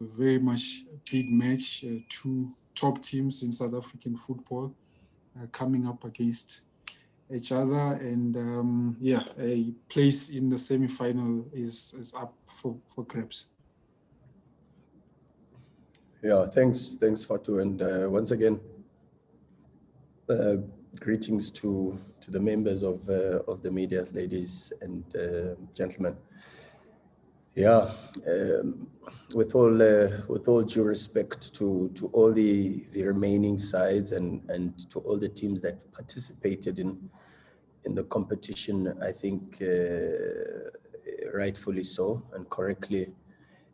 very much big match. Two top teams in South African football coming up against each other, and a place in the semi-final is up for grabs. Yeah, thanks, Fatu, and once again, greetings to the members of the media, ladies and gentlemen. Yeah, with all due respect to all the remaining sides and to all the teams that participated in the competition, I think rightfully so and correctly,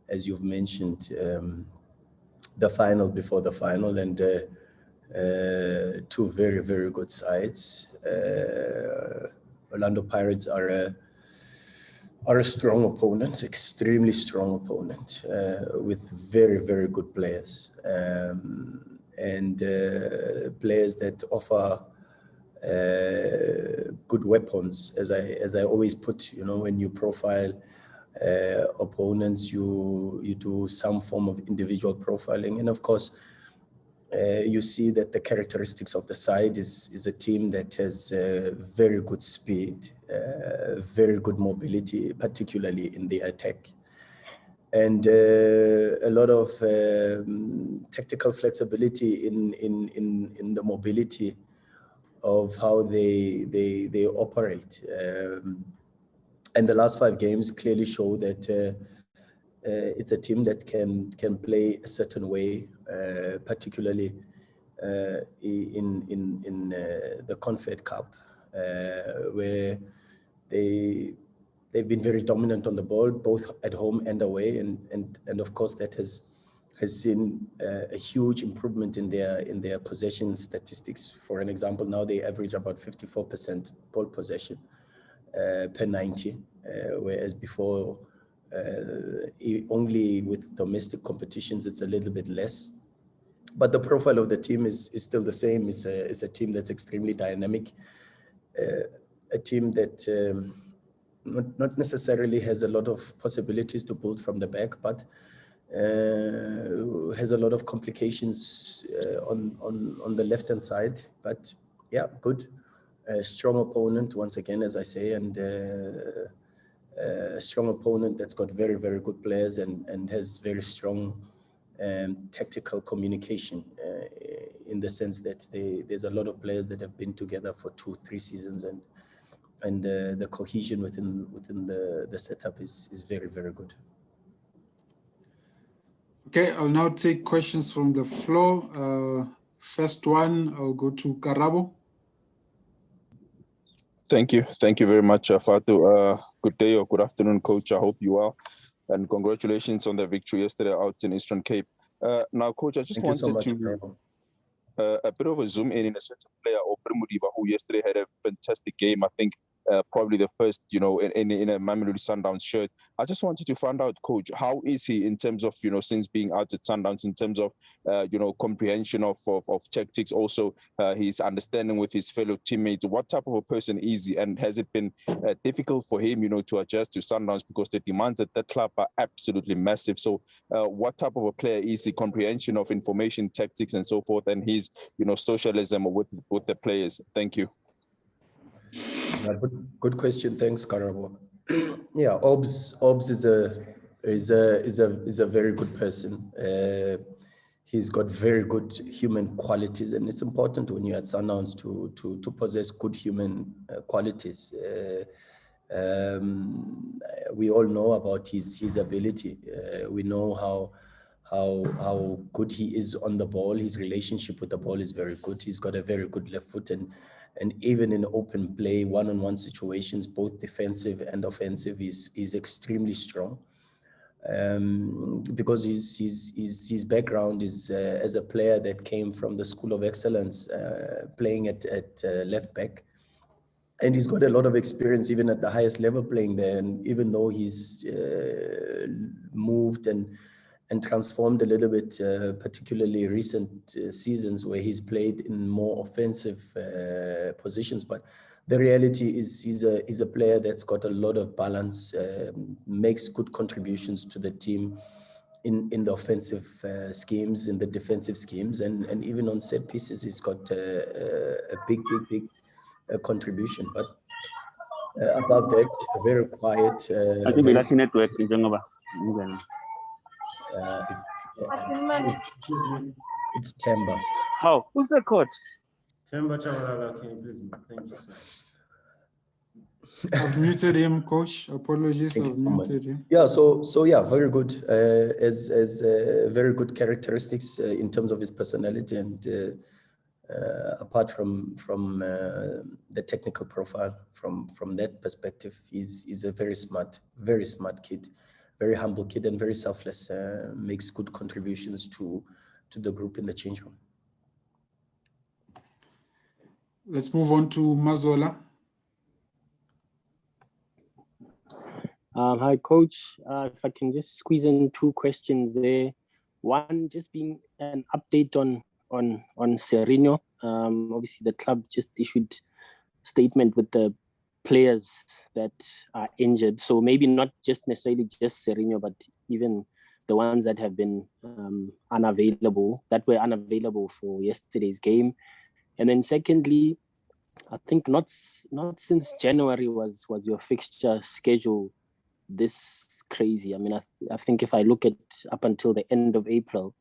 as you've mentioned, the final before the final, and two very, very good sides. Orlando Pirates are a strong opponent, extremely strong opponent, with very, very good players, and players that offer good weapons. As I always put, when you profile opponents, you do some form of individual profiling, and of course, you see that the characteristics of the side is a team that has very good speed, very good mobility, particularly in the attack, and a lot of tactical flexibility in the mobility of how they operate. And the last 5 games clearly show that it's a team that can play a certain way, particularly in the Confed Cup, where they've been very dominant on the ball, both at home and away, and of course that has seen a huge improvement in their possession statistics. For an example, now they average about 54% ball possession per 90, whereas before only with domestic competitions it's a little bit less. But the profile of the team is still the same. It's a team that's extremely dynamic, a team that not necessarily has a lot of possibilities to build from the back, but has a lot of complications on the left-hand side. But yeah, good, strong opponent once again, as I say, and a strong opponent that's got very, very good players and has very strong tactical communication, in the sense that there's a lot of players that have been together for 2-3 seasons, and the cohesion within the setup is very, very good. Okay, I'll now take questions from the floor. First one, I'll go to Karabo. Thank you very much, Fatu. Good day or good afternoon, Coach. I hope you are, and congratulations on the victory yesterday out in Eastern Cape. Now, Coach, I just wanted to a bit of a zoom in a certain player, Mudiba, who yesterday had a fantastic game. I think probably the first, in a Mamelodi Sundowns shirt. I just wanted to find out, Coach, how is he in terms of, since being out at Sundowns, in terms of, comprehension of tactics, also his understanding with his fellow teammates. What type of a person is he, and has it been difficult for him, to adjust to Sundowns, because the demands at that club are absolutely massive? So what type of a player is he, comprehension of information, tactics, and so forth, and his, socialism with the players? Thank you. Yeah, good question. Thanks, Karabo. Yeah, Obs is a very good person. He's got very good human qualities, and it's important when you're at Sundowns to possess good human qualities. We all know about his ability. We know how good he is on the ball. His relationship with the ball is very good. He's got a very good left foot, and even in open play, one-on-one situations, both defensive and offensive, is extremely strong. Because his background is as a player that came from the School of Excellence, playing at left back, and he's got a lot of experience even at the highest level playing there. And even though he's moved and transformed a little bit, particularly recent seasons where he's played in more offensive positions. But the reality is he's a player that's got a lot of balance, makes good contributions to the team, in the offensive schemes, in the defensive schemes, and even on set pieces, he's got a big contribution. But above that, a very quiet. Network it's Temba. How? Who's the coach? Temba Chabalala, can you please? Thank you, sir. I've muted him, coach. Apologies, I've muted him. Yeah, so yeah, very good. As very good characteristics in terms of his personality, and apart from the technical profile, from that perspective, he's a very smart kid, very humble kid, and very selfless. Makes good contributions to the group in the change room. Let's move on to Mazola. Hi, Coach. If I can just squeeze in two questions there. One, just being an update on Serino. Obviously, the club just issued a statement with the players that are injured. So maybe not just necessarily just Serino, but even the ones that have been unavailable, that were unavailable for yesterday's game. And then secondly, I think not since January was your fixture schedule this crazy. I mean, I think if I look at up until the end of April,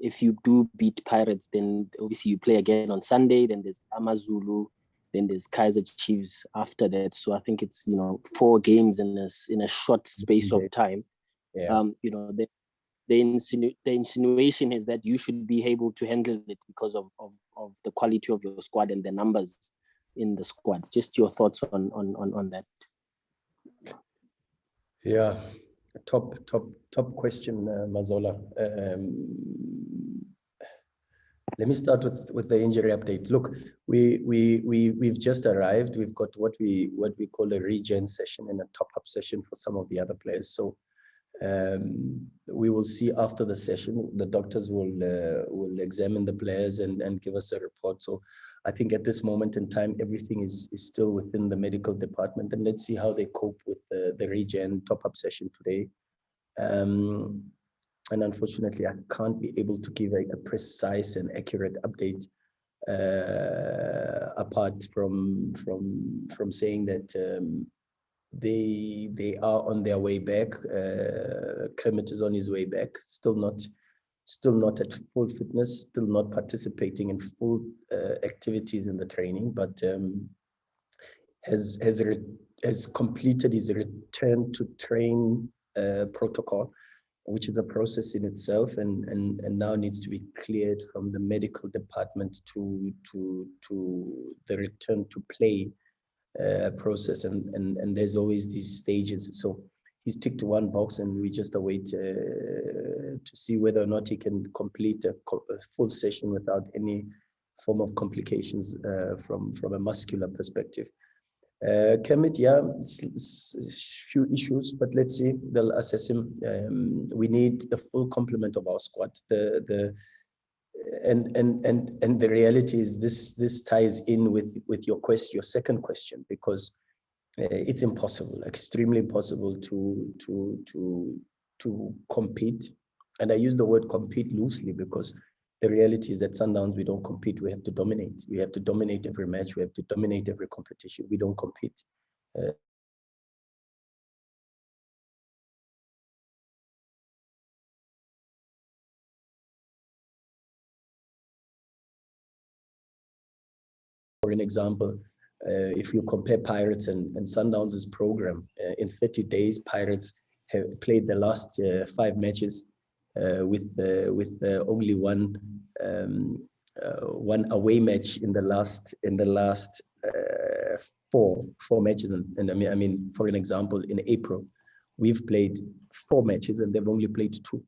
if you do beat Pirates, then obviously you play again on Sunday, then there's Amazulu, then there's Kaizer Chiefs after that. So I think it's 4 games in a short space of time. Yeah. The insinuation is that you should be able to handle it because of the quality of your squad and the numbers in the squad. Just your thoughts on that. Yeah, top question, Mazola. Let me start with the injury update. Look, we've just arrived. We've got what we call a regen session and a top-up session for some of the other players. So we will see after the session. The doctors will examine the players and give us a report. So I think at this moment in time, everything is still within the medical department, and let's see how they cope with the regen top-up session today. And unfortunately, I can't be able to give a precise and accurate update apart from saying that they are on their way back. Kermit is on his way back, still not at full fitness, still not participating in full activities in the training, but has completed his return to train protocol, which is a process in itself, and now needs to be cleared from the medical department to the return to play process, and there's always these stages. So he's ticked one box, and we just await to see whether or not he can complete a full session without any form of complications from a muscular perspective. Kermit, yeah, it's few issues, but let's see. They'll assess him. We need the full complement of our squad. And the reality is this ties in with your second question, because it's impossible, extremely impossible to compete. And I use the word compete loosely because the reality is that Sundowns, we don't compete, we have to dominate. We have to dominate every match, we have to dominate every competition. We don't compete. For an example, if you compare Pirates and Sundowns' program, in 30 days, Pirates have played the last 5 matches with only one away match in the last 4 matches. And I mean, for an example, in April, we've played 4 matches and they've only played 2.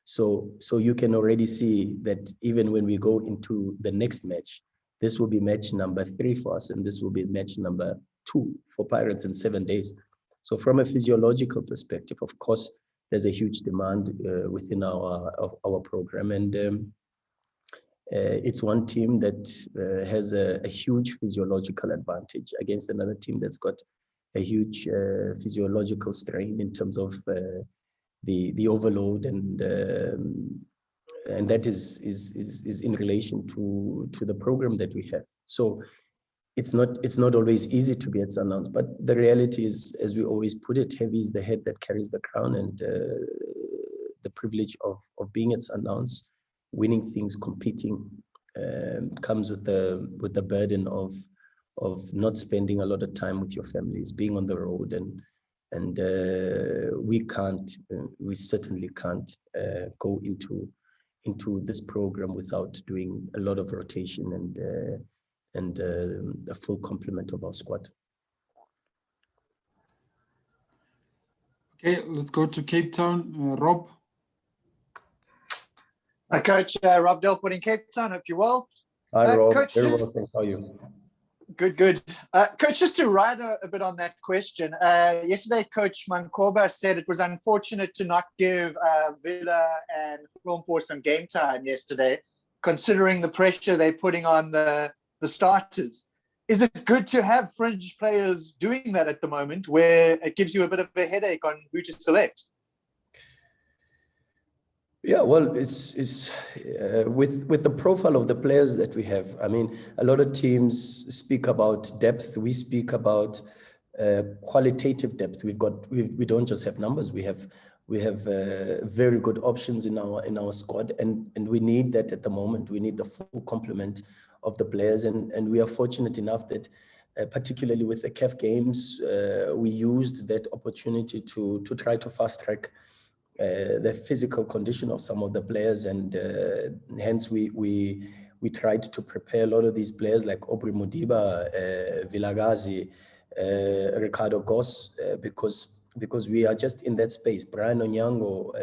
So you can already see that even when we go into the next match, this will be match number 3 for us, and this will be match number 2 for Pirates in 7 days. So from a physiological perspective, of course, there's a huge demand within our program, and it's one team that has a huge physiological advantage against another team that's got a huge physiological strain in terms of the overload, and that is in relation to the program that we have. So it's not always easy to be at Sundowns, but the reality is, as we always put it, heavy is the head that carries the crown, and the privilege of being at Sundowns, winning things, competing, comes with the burden of not spending a lot of time with your families, being on the road, and we certainly can't go into this program without doing a lot of rotation and a full complement of our squad. Okay, let's go to Cape Town. Rob. Coach Rob Delport in Cape Town. Hope you're well. Hi, Rob. Coach, very well, thanks. How are you? Good. Coach, just to ride a bit on that question. Yesterday, Coach Mankoba said it was unfortunate to not give Villa and Lumpur some game time yesterday, considering the pressure they're putting on the starters. Is it good to have fringe players doing that at the moment, where it gives you a bit of a headache on who to select? Yeah, well, it's with the profile of the players that we have. I mean, a lot of teams speak about depth. We speak about qualitative depth. We don't just have numbers. We have very good options in our squad, and we need that at the moment. We need the full complement of the players, and we are fortunate enough that, particularly with the CAF games, we used that opportunity to try to fast track the physical condition of some of the players, and hence we tried to prepare a lot of these players like Aubrey Mudiba, Vilagazi, Ricardo Goss, because we are just in that space. Brian Onyango,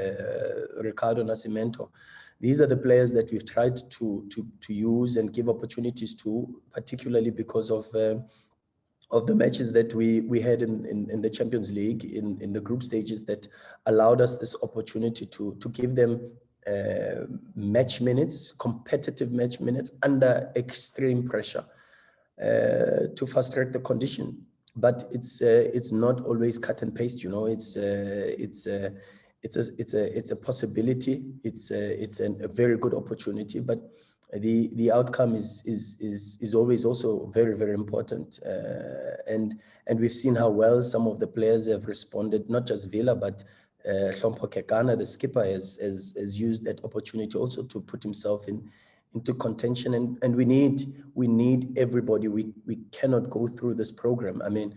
Ricardo Nascimento. These are the players that we've tried to use and give opportunities to, particularly because of the matches that we had in the Champions League in the group stages, that allowed us this opportunity to give them match minutes, competitive match minutes under extreme pressure, to fast track the condition. But it's not always cut and paste, you know. It's a possibility. It's a very good opportunity, but the outcome is always also very, very important. And we've seen how well some of the players have responded, not just Villa, but Hlompho Kekana, the skipper, has used that opportunity also to put himself into contention, and we need everybody. We cannot go through this program. I mean,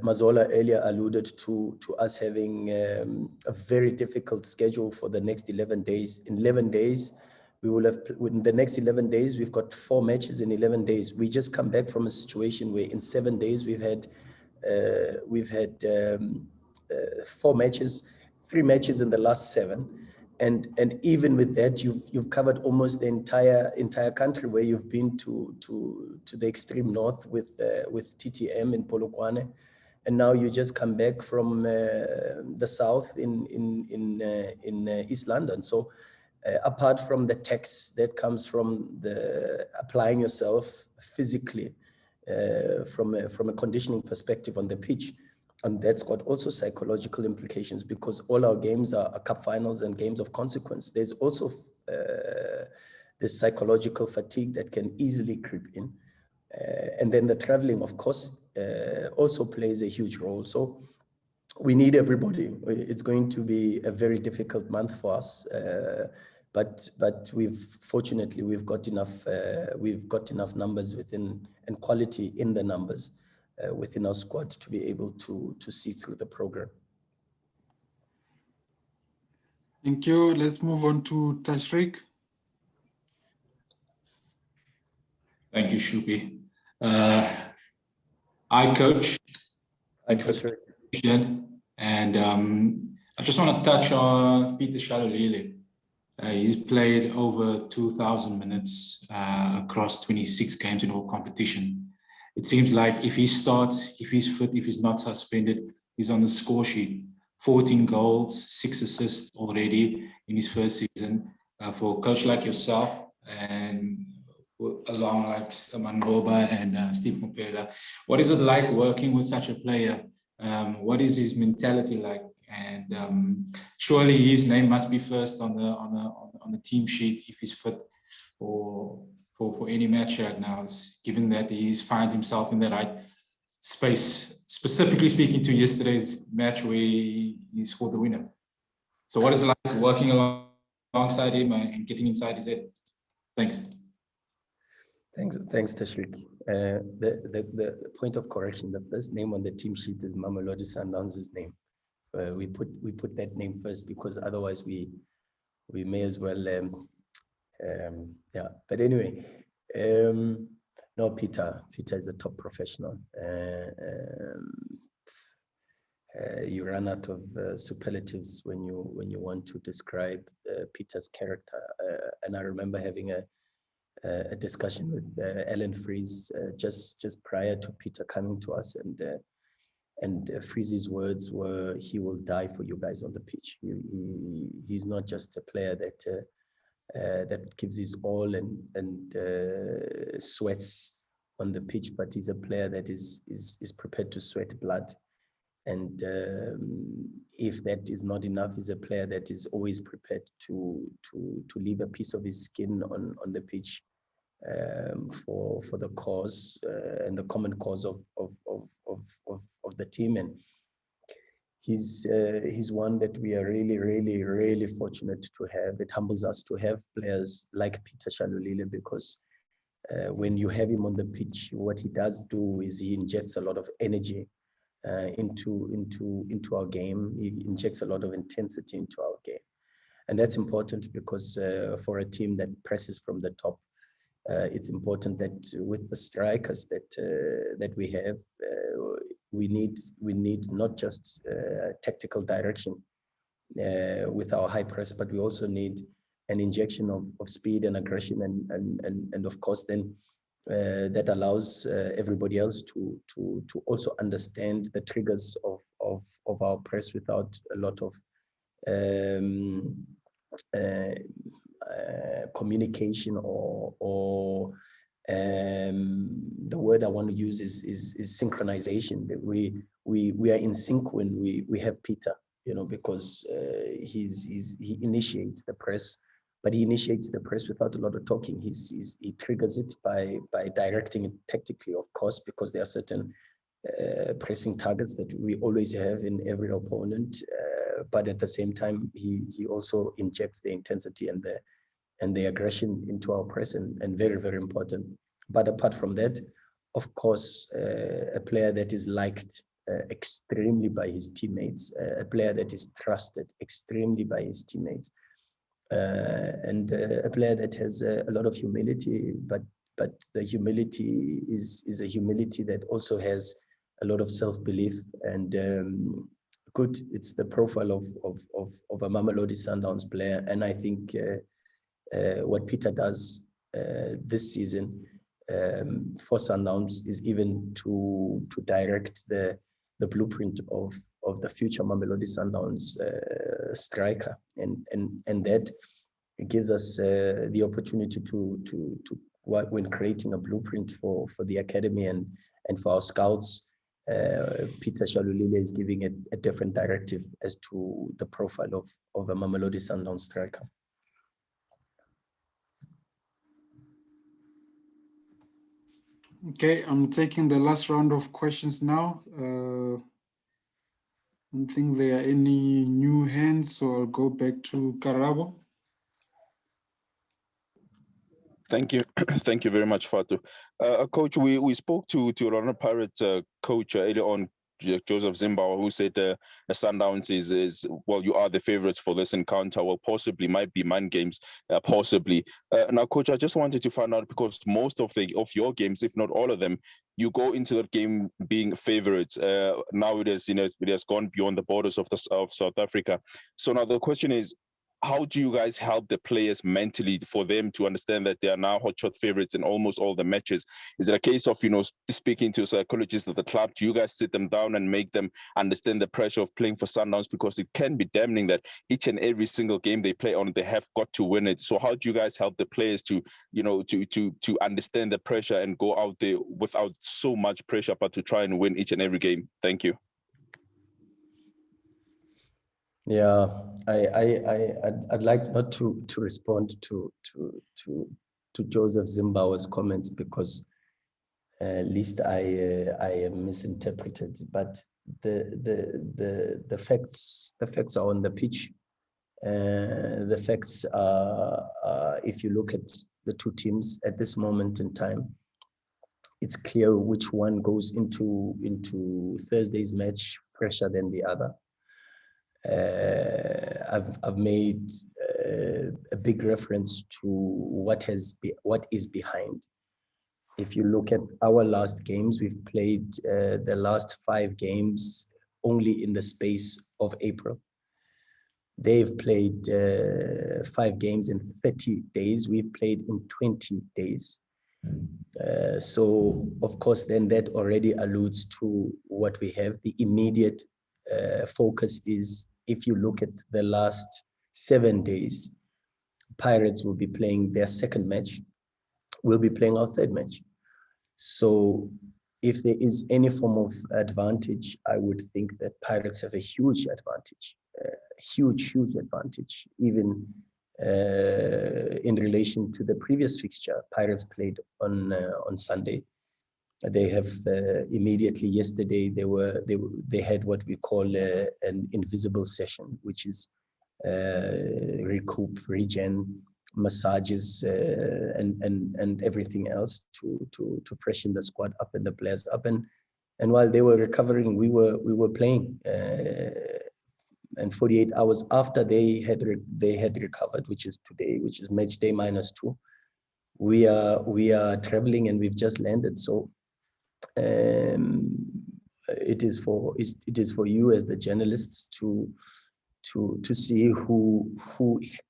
Mazola earlier alluded to us having a very difficult schedule for the next 11 days. In 11 days, we will have, in the next 11 days, we've got 4 matches in 11 days. We just come back from a situation where in 7 days we've had 4 matches, 3 matches in the last 7. And even with that, you've covered almost the entire country, where you've been to the extreme north with TTM in Polokwane, and now you just come back from the south in East London. So apart from the tax that comes from the applying yourself physically from a conditioning perspective on the pitch, and that's got also psychological implications, because all our games are cup finals and games of consequence. There's also this psychological fatigue that can easily creep in. And then the traveling, of course, also plays a huge role. So we need everybody. It's going to be a very difficult month for us. But fortunately we've got enough numbers within, and quality in the numbers within our squad to be able to see through the program. Thank you. Let's move on to Tashrik. Thank you, Shubi. Hi, Coach. Hi, Tashrik. And I just want to touch on Peter Shalulile. He's played over 2,000 minutes across 26 games in all competition. It seems like if he starts, if he's fit, if he's not suspended, he's on the score sheet. 14 goals, 6 assists already in his first season. For a coach like yourself, and along like Mangoba and Steve Mpela, what is it like working with such a player? What is his mentality like? and surely his name must be first on the team sheet if he's fit for any match right now. Given that he's finds himself in the right space, specifically speaking to yesterday's match where he scored the winner. So what is it like working alongside him and getting inside his head? Thanks. Thanks, Tashrik. The point of correction: the first name on the team sheet is Mamelodi Sundowns' name. We put that name first because otherwise we may as well. Yeah. But anyway, no, Peter is a top professional. You run out of superlatives when you want to describe Peter's character. And I remember having a discussion with Alan Fries just prior to Peter coming to us, and Fries's words were, "He will die for you guys on the pitch." He's not just a player that gives his all and sweats on the pitch, but he's a player that is prepared to sweat blood. And if that is not enough, he's a player that is always prepared to leave a piece of his skin on the pitch for the cause and the common cause of the team. And he's one that we are really fortunate to have. It humbles us to have players like Peter Shalulile, because when you have him on the pitch, what he does do is he injects a lot of energy into our game. He injects a lot of intensity into our game, and that's important because for a team that presses from the top, it's important that with the strikers that we have, we need not just tactical direction with our high press, but we also need an injection of speed and aggression, and of course then that allows everybody else to also understand the triggers of our press without a lot of communication or the word I want to use is synchronization. We are in sync when we have Peter, because he initiates the press, but he initiates the press without a lot of talking. He triggers it by directing it tactically, of course, because there are certain pressing targets that we always have in every opponent. But at the same time, he also injects the intensity and the aggression into our press, and very important. But apart from that, of course, a player that is liked extremely by his teammates, a player that is trusted extremely by his teammates, and a player that has a lot of humility, but the humility is a humility that also has a lot of self-belief, and good. It's the profile of a Mamelodi Sundowns player, and I think what Peter does this season for Sundowns is even to direct the blueprint of the future Mamelodi Sundowns striker, and that gives us the opportunity to when creating a blueprint for the academy and for our scouts. Peter Shalulile is giving a different directive as to the profile of a Mamelodi Sundowns striker. Okay, I'm taking the last round of questions now. I don't think there are any new hands, so I'll go back to Karabo. Thank you. Thank you very much, Fatu. Coach, we spoke to Orlando Pirates coach earlier on, Joseph Zimbabwe, who said Sundowns is well, you are the favorites for this encounter. Well, possibly might be mind games, possibly. Now, Coach, I just wanted to find out, because most of your games, if not all of them, you go into that game being favorites. Now it has gone beyond the borders of South Africa. So now the question is, how do you guys help the players mentally for them to understand that they are now hotshot favorites in almost all the matches? Is it a case of, speaking to psychologists at the club? Do you guys sit them down and make them understand the pressure of playing for Sundowns? Because it can be damning that each and every single game they play on, they have got to win it. So how do you guys help the players to, to understand the pressure and go out there without so much pressure, but to try and win each and every game? Thank you. Yeah, I'd like not to respond to Joseph Zimbawa's comments because at least I am misinterpreted. But the facts are on the pitch. The facts are if you look at the two teams at this moment in time, it's clear which one goes into Thursday's match fresher than the other. I've made a big reference to what is behind. If you look at our last games, we've played the last 5 games only in the space of April. They've played 5 games in 30 days. We've played in 20 days. So, of course, then that already alludes to what we have. The immediate focus is, if you look at the last 7 days, Pirates will be playing their second match. We'll be playing our third match. So if there is any form of advantage, I would think that Pirates have a huge advantage, huge advantage, even in relation to the previous fixture. Pirates played on Sunday. They have immediately yesterday they had what we call an invisible session, which is recoup, regen, massages, and everything else to freshen the squad up and the players up. And while they were recovering, we were playing. And 48 hours after they had recovered, which is today, which is match day -2, we are traveling and we've just landed. So it is for you as the journalists to see who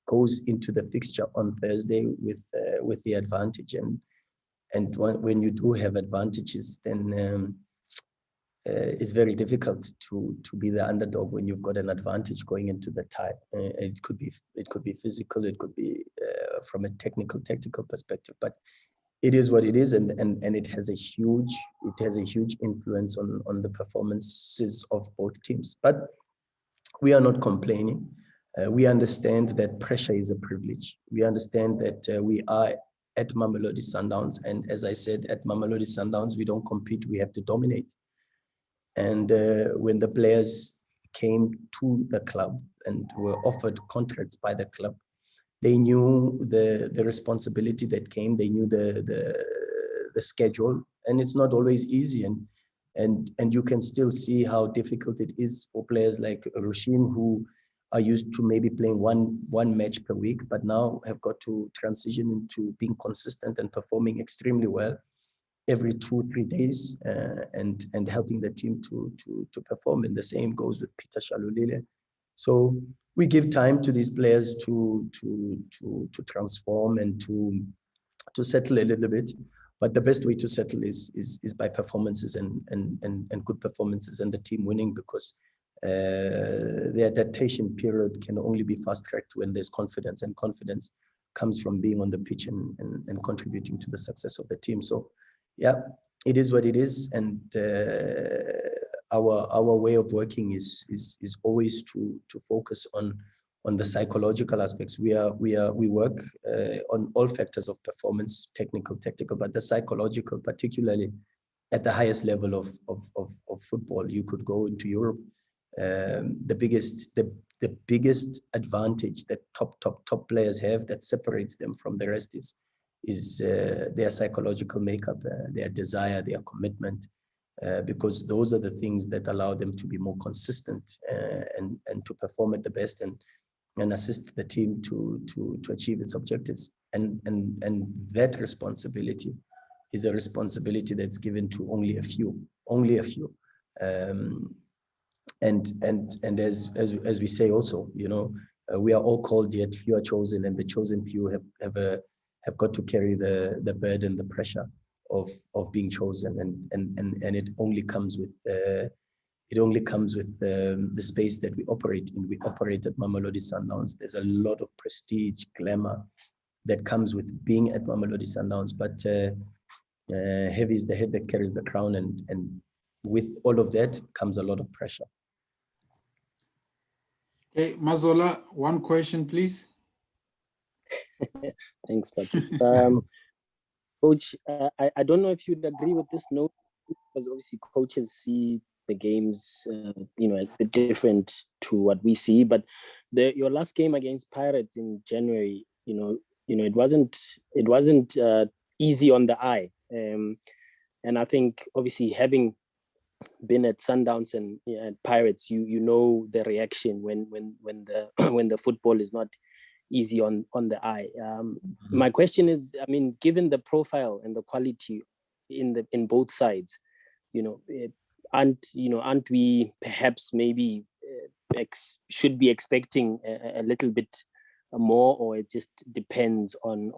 goes into the fixture on Thursday with the advantage, and when you do have advantages, then it's very difficult to be the underdog when you've got an advantage going into the tie. It could be physical, it could be from a tactical perspective, but it is what it is, and it has a huge influence on the performances of both teams. But we are not complaining. We understand that pressure is a privilege. We understand that we are at Mamelodi Sundowns, and as I said, at Mamelodi Sundowns, we don't compete, we have to dominate. And when the players came to the club and were offered contracts by the club, they knew the responsibility that came. They knew the schedule, and it's not always easy. And you can still see how difficult it is for players like Rhulani, who are used to maybe playing one match per week, but now have got to transition into being consistent and performing extremely well every 2-3 days, and helping the team to perform. And the same goes with Peter Shalulile. So we give time to these players to transform and to settle a little bit. But the best way to settle is by performances and good performances and the team winning, because the adaptation period can only be fast-tracked when there's confidence, and confidence comes from being on the pitch and contributing to the success of the team. So yeah, it is what it is, and our way of working is always to focus on the psychological aspects. We work on all factors of performance, technical, tactical, but the psychological, particularly at the highest level of football. You could go into Europe. The biggest advantage that top players have that separates them from the rest is their psychological makeup, their desire, their commitment, because those are the things that allow them to be more consistent and to perform at the best and assist the team to achieve its objectives. And that responsibility is a responsibility that's given to only a few. And as we say also, we are all called, yet few are chosen, and the chosen few have got to carry the burden, the pressure of being chosen, and it only comes with the space that we operate in. We operate at Mamelodi Sundowns. There's a lot of prestige, glamour that comes with being at Mamelodi Sundowns, but heavy is the head that carries the crown, and with all of that comes a lot of pressure. Okay, Mazola, one question, please. Thanks, Tati. Coach, I don't know if you'd agree with this note, because obviously coaches see the games, a bit different to what we see. But your last game against Pirates in January, it wasn't easy on the eye, and I think obviously having been at Sundowns and at Pirates, you know the reaction when the when the football is not easy on the eye. My question is, I mean, given the profile and the quality in both sides, aren't we perhaps maybe should be expecting a little bit more, or it just depends on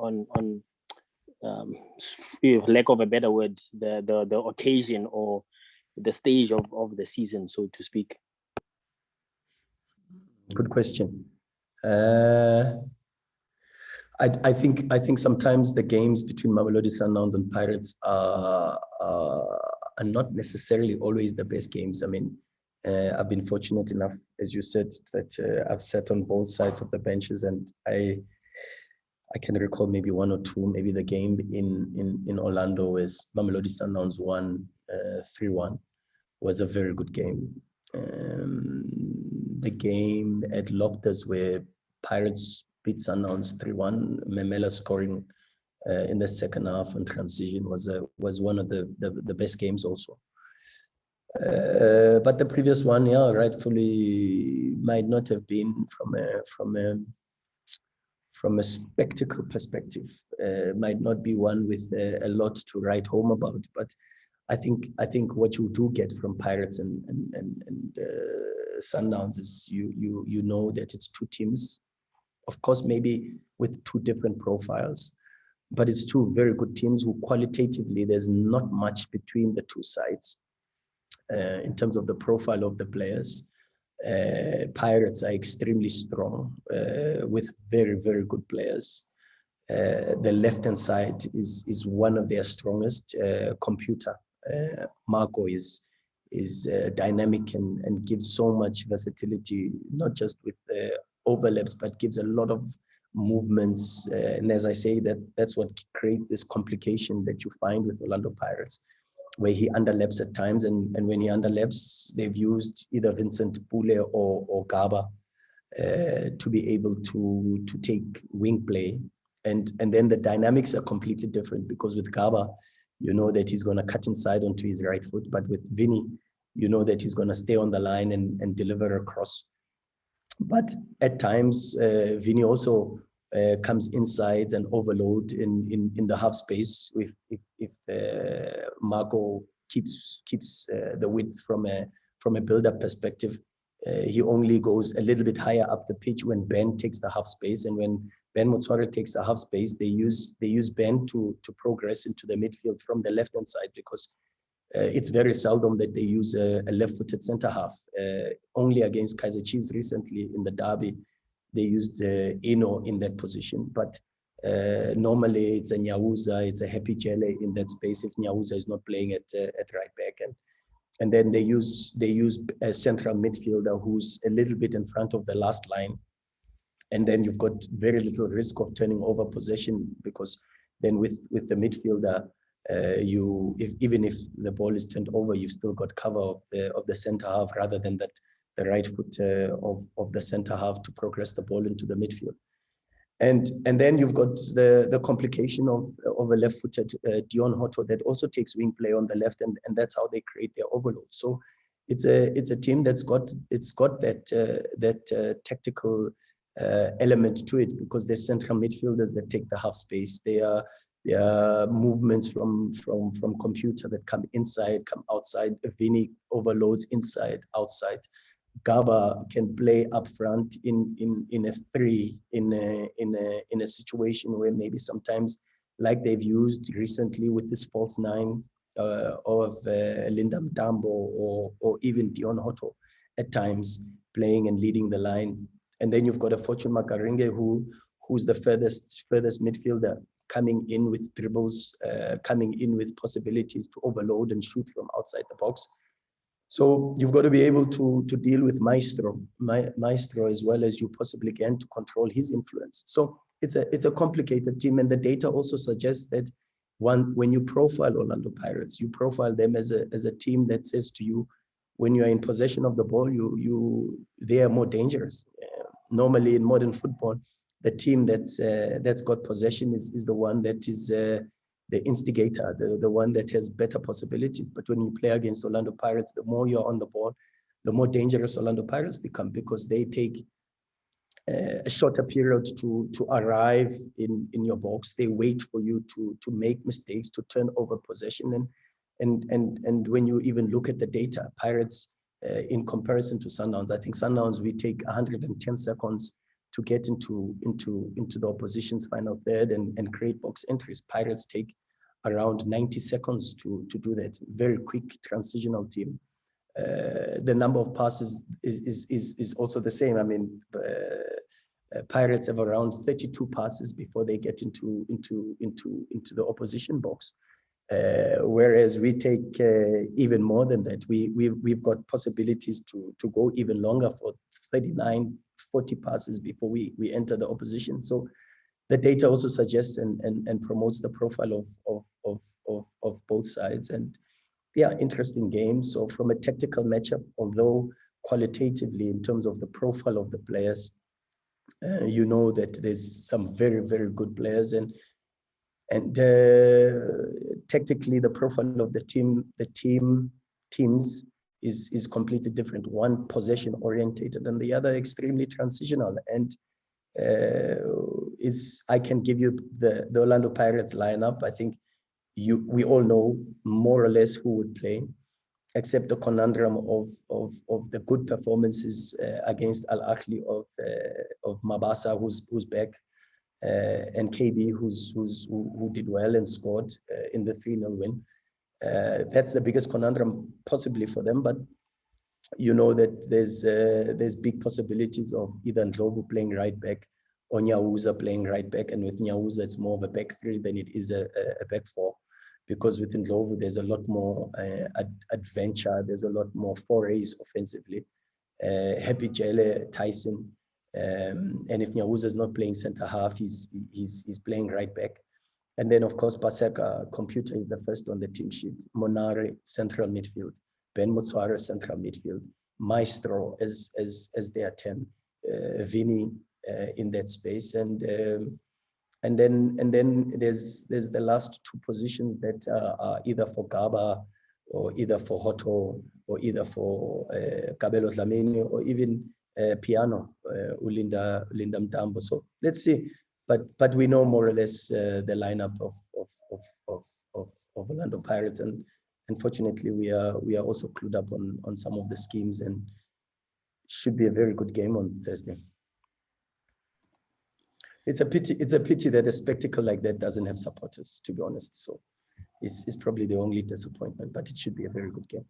lack of a better word, the occasion or the stage of the season, so to speak? Good question. I think sometimes the games between Mamelodi Sundowns and Pirates are not necessarily always the best games. I mean, I've been fortunate enough, as you said, that I've sat on both sides of the benches, and I can recall maybe one or two. Maybe the game in Orlando is Mamelodi Sundowns won 3-1 was a very good game. The game at Loftus where Pirates beat Sundowns 3-1, Memela scoring in the second half and transition was one of the best games also. But the previous one, yeah, rightfully might not have been from a spectacle perspective, might not be one with a lot to write home about. But I think what you do get from Pirates and Sundowns is you know that it's two teams, of course, maybe with two different profiles, but it's two very good teams who qualitatively there's not much between the two sides in terms of the profile of the players. Pirates are extremely strong with very, very good players. The left-hand side is one of their strongest. Computer Marco is dynamic and gives so much versatility, not just with the overlaps, but gives a lot of movements. And as I say, that's what creates this complication that you find with Orlando Pirates, where he underlaps at times, and when he underlaps, they've used either Vincent Pule or Gaba to be able to take wing play, and then the dynamics are completely different, because with Gaba, you know that he's going to cut inside onto his right foot, but with Vinny, you know that he's going to stay on the line and deliver across. But at times, Vinny also comes inside and overload in the half space. If Marco keeps the width from a build-up perspective, he only goes a little bit higher up the pitch when Ben takes the half space, and when Ben Motswara takes the half space, they use Ben to progress into the midfield from the left-hand side, because it's very seldom that they use a left-footed centre half. Only against Kaizer Chiefs recently in the derby, they used Eno in that position. But normally it's a Nyauza, it's a Happy Jele in that space if Nyauza is not playing at right back. And then they use a central midfielder who's a little bit in front of the last line. And then you've got very little risk of turning over possession, because then with the midfielder, even if the ball is turned over, you've still got cover of the center half, rather than the right foot of the center half to progress the ball into the midfield. And then you've got the complication of a left-footed Dion Hotto that also takes wing play on the left, and that's how they create their overload. So it's a team that's got that tactical element to it, because there's central midfielders that take the half space. There are movements from Computer that come inside, come outside. Vinny overloads inside, outside. Gaba can play up front in a three in a situation where maybe sometimes, like they've used recently with this false nine of Linda Mtambo or even Dion Hotto at times playing and leading the line. And then you've got a Fortune Makaringe who's the furthest midfielder, coming in with dribbles, coming in with possibilities to overload and shoot from outside the box. So you've got to be able to deal with Maestro as well as you possibly can to control his influence. So it's a complicated team, and the data also suggests that when you profile Orlando Pirates, you profile them as a team that says to you, when you are in possession of the ball, they are more dangerous. Normally in modern football, the team that's got possession is the one that is the instigator, the one that has better possibilities. But when you play against Orlando Pirates, the more you're on the ball, the more dangerous Orlando Pirates become, because they take a shorter period to arrive in your box. They wait for you to make mistakes, to turn over possession. And when you even look at the data, Pirates, in comparison to Sundowns, I think Sundowns, we take 110 seconds to get into the opposition's final third and create box entries. Pirates take around 90 seconds to do that. Very quick transitional team. The number of passes is also the same. I mean, Pirates have around 32 passes before they get into the opposition box, whereas we take even more than that. We've got possibilities to go even longer, for 39, 40 passes before we enter the opposition. So the data also suggests and promotes the profile of both sides. And yeah, interesting game. So from a tactical matchup, although qualitatively in terms of the profile of the players, you know that there's some very, very good players, and tactically the profile of the teams is completely different. One possession orientated and the other extremely transitional. And I can give you the Orlando Pirates lineup. I think we all know more or less who would play, except the conundrum of the good performances against Al Ahly of Mabasa, who's back, and KB, who did well and scored in the 3-0 win. That's the biggest conundrum possibly for them. But you know that there's big possibilities of either Ndlovu playing right back or Nyauza playing right back, and with Nyauza it's more of a back three than it is a back four, because with Ndlovu there's a lot more adventure, there's a lot more forays offensively. Happy Jele, Tyson, and if Nyauza is not playing center half, he's playing right back. And then of course Paseka Computer is the first on the team sheet. Monare central midfield, Ben Motswara central midfield, Maestro as their 10, Vini in that space, and then there's the last two positions that are either for Gaba or either for Hoto or either for Kabelo Dlamini or even Piano, Ulinda Mtambo. So let's see. But we know more or less the lineup of Orlando Pirates, and unfortunately we are also clued up on some of the schemes, and should be a very good game on Thursday. It's a pity that a spectacle like that doesn't have supporters, to be honest. So it's probably the only disappointment, but it should be a very good game.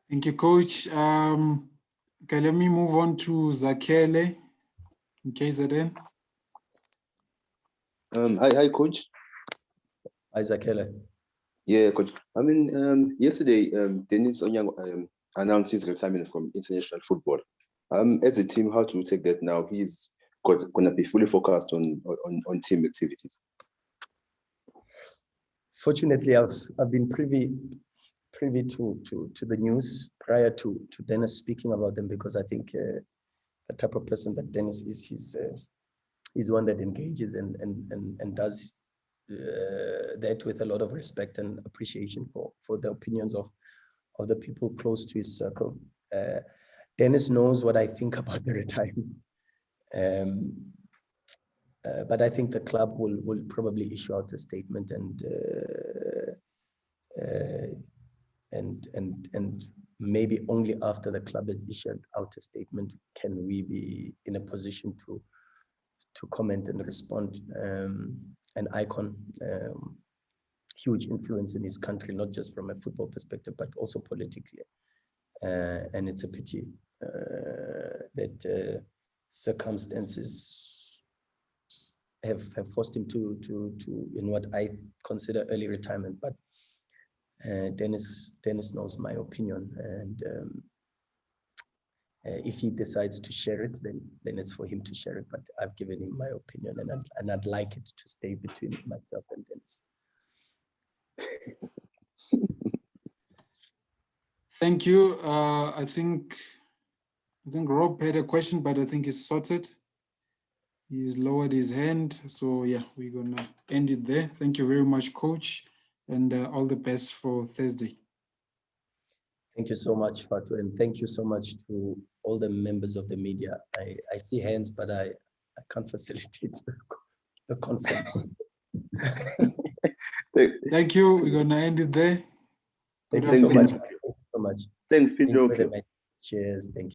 Thank you, Coach. Okay, let me move on to Zakele in KZN. Hi, Coach. Hi, Zakele. Yeah, Coach. I mean, yesterday, Dennis Onyango announced his retirement from international football. As a team, how to take that now? He's going to be fully focused on team activities. Fortunately, I've been privy to the news prior to Dennis speaking about them, because I think the type of person that Dennis is, he's one that engages and does that with a lot of respect and appreciation for the opinions of the people close to his circle. Dennis knows what I think about the retirement, but I think the club will probably issue out a statement, and maybe only after the club has issued out a statement can we be in a position to comment and respond. An icon, huge influence in his country, not just from a football perspective, but also politically. And it's a pity that circumstances have forced him to in what I consider early retirement. But Dennis knows my opinion, and if he decides to share it, then it's for him to share it. But I've given him my opinion, and I'd like it to stay between myself and Dennis. Thank you. I think Rob had a question, but I think it's sorted. He's lowered his hand. So yeah, we're gonna end it there. Thank you very much, Coach, and all the best for Thursday. Thank you so much, Fatu, and thank you so much to all the members of the media. I see hands, but I can't facilitate the conference. Thank you. We're gonna end it there. Thank you so much. Thank you so much. Thanks, Pinocchio. Cheers. Thank you.